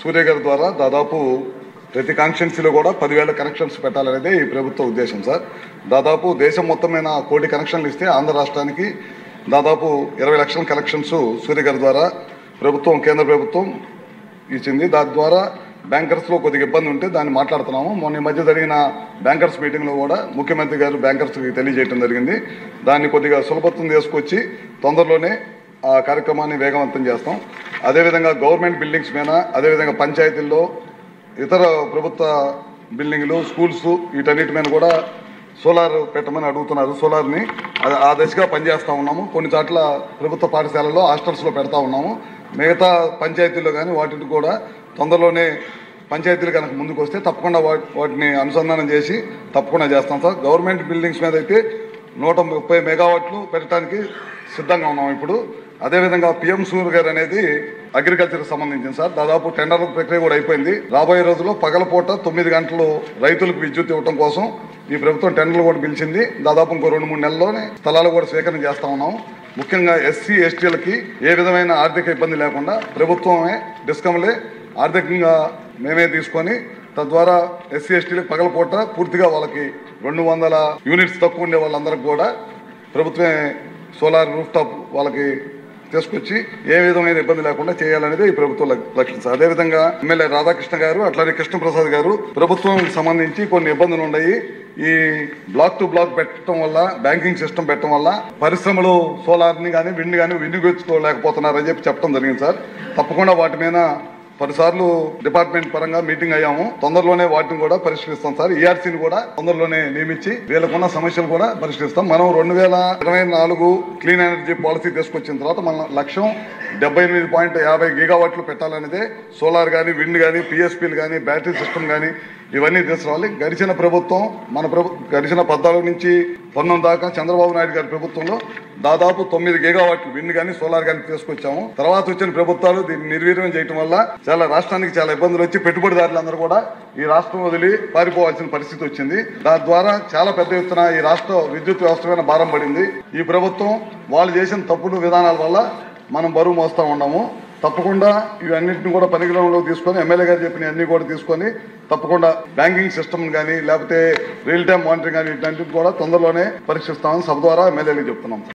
సూర్య గారి ద్వారా దాదాపు ప్రతి కాన్స్టిట్యున్సీలో కూడా 10,000 కనెక్షన్స్ పెట్టాలనేది ఈ ప్రభుత్వ ఉద్దేశం సార్. దాదాపు దేశం మొత్తం మీద 1 కోటి కనెక్షన్లు ఇస్తే ఆంధ్ర రాష్ట్రానికి దాదాపు 20 లక్షల కనెక్షన్స్ సూర్య గారి ద్వారా కేంద్ర ప్రభుత్వం ఇచ్చింది. దాని ద్వారా బ్యాంకర్స్లో కొద్దిగా ఇబ్బంది ఉంటే దాన్ని మాట్లాడుతున్నాము. మొన్న ఈ మధ్య జరిగిన బ్యాంకర్స్ మీటింగ్లో కూడా ముఖ్యమంత్రి గారు బ్యాంకర్స్కి తెలియజేయడం జరిగింది. దాన్ని కొద్దిగా సులభత్వం తీసుకొచ్చి తొందరలోనే ఆ కార్యక్రమాన్ని వేగవంతం చేస్తాం. అదేవిధంగా గవర్నమెంట్ బిల్డింగ్స్ మీద, అదేవిధంగా పంచాయతీల్లో, ఇతర ప్రభుత్వ బిల్డింగ్లు, స్కూల్స్ వీటన్నిటి మీద కూడా సోలార్ పెట్టమని అడుగుతున్నారు. సోలార్ని ఆ దశగా పనిచేస్తూ ఉన్నాము. కొన్ని చోట్ల ప్రభుత్వ పాఠశాలల్లో, హాస్టల్స్లో పెడతా ఉన్నాము. మిగతా పంచాయతీల్లో కానీ వాటిని కూడా తొందరలోనే పంచాయతీలు కనుక ముందుకు వస్తే తప్పకుండా వాటిని అనుసంధానం చేసి తప్పకుండా చేస్తాం సార్. గవర్నమెంట్ బిల్డింగ్స్ మీద అయితే 130 మెగావాట్లు పెట్టడానికి సిద్ధంగా ఉన్నాం ఇప్పుడు. అదేవిధంగా పిఎం సూర్య గారు అనేది అగ్రికల్చర్కి సంబంధించింది సార్. దాదాపు టెండర్ ప్రక్రియ కూడా అయిపోయింది. రాబోయే రోజుల్లో పగలపూట 9 గంటలు రైతులకు విద్యుత్ ఇవ్వడం కోసం ఈ ప్రభుత్వం టెండర్లు కూడా పిలిచింది. దాదాపు ఇంకో 2-3 నెలల్లోనే స్థలాలు కూడా స్వీకరణ చేస్తా ఉన్నాం. ముఖ్యంగా ఎస్సీ ఎస్టీలకి ఏ విధమైన ఆర్థిక ఇబ్బంది లేకుండా ప్రభుత్వమే, డిస్కంలే ఆర్థికంగా మేమే తీసుకొని తద్వారా ఎస్సీ ఎస్టీలకు పగలపూట పూర్తిగా వాళ్ళకి 200 యూనిట్స్ తక్కువ ఉండే వాళ్ళందరికీ కూడా ప్రభుత్వమే సోలార్ రూఫ్ టాప్ వాళ్ళకి తీసుకొచ్చి ఏ విధమైన ఇబ్బంది లేకుండా చేయాలనేది ఈ ప్రభుత్వం లక్ష్యం. అదేవిధంగా ఎమ్మెల్యే రాధాకృష్ణ గారు, అట్లాగే కృష్ణప్రసాద్ గారు ప్రభుత్వం సంబంధించి కొన్ని ఇబ్బందులు ఉన్నాయి. ఈ బ్లాక్ టు బ్లాక్ పెట్టడం వల్ల, బ్యాంకింగ్ సిస్టమ్ పెట్టడం వల్ల పరిశ్రమలు సోలార్ని కానీ విండ్ కానీ వినియోగించుకోలేకపోతున్నారని చెప్పడం జరిగింది సార్. తప్పకుండా వాటి మీద 10 సార్లు డిపార్ట్మెంట్ పరంగా మీటింగ్ అయ్యాము. తొందరలోనే వాటిని కూడా పరిష్కరిస్తాం సార్. ఈఆర్సీని కూడా తొందరలోనే నియమించి వీళ్ళకున్న సమస్యలు కూడా పరిష్కరిస్తాం. మనం 2024 క్లీన్ ఎనర్జీ పాలసీ తీసుకొచ్చిన తర్వాత మన లక్ష్యం 78.50 గిగావాట్లు పెట్టాలనేదే. సోలార్ కానీ, విండ్ కానీ, పిఎస్పీలు కానీ, బ్యాటరీ సిస్టమ్ కానీ ఇవన్నీ తీసుకురావాలి. గడిచిన ప్రభుత్వం గడిచిన 14 నుంచి 19 దాకా చంద్రబాబు నాయుడు గారి ప్రభుత్వంలో దాదాపు 9 గిగావాట్లు విండ్ కానీ, సోలార్ కానీ తీసుకొచ్చాము. తర్వాత వచ్చిన ప్రభుత్వాలు దీన్ని నిర్వీర్యం చేయడం వల్ల రాష్ట్రానికి చాలా ఇబ్బందులు వచ్చి పెట్టుబడిదారులందరూ కూడా ఈ రాష్ట్రం వదిలి పారిపోవాల్సిన పరిస్థితి వచ్చింది. దాని ద్వారా చాలా పెద్ద ఎత్తున ఈ రాష్ట్ర విద్యుత్ వ్యవస్థ మీద భారం పడింది. ఈ ప్రభుత్వం వాళ్ళు చేసిన తప్పుడు విధానాల వల్ల మనం బరువు మోస్తా ఉన్నాము. తప్పకుండా ఇవన్నింటిని కూడా పరిగణనలోకి తీసుకొని, ఎమ్మెల్యే గారు చెప్పిన అన్ని కూడా తీసుకొని తప్పకుండా బ్యాంకింగ్ సిస్టమ్ కానీ, లేకపోతే రియల్ టైం మానిటరింగ్ కానీ ఇట్లాంటివి కూడా తొందరలోనే పరీక్షిస్తామని సభ ద్వారా ఎమ్మెల్యేలకు చెప్తున్నాం.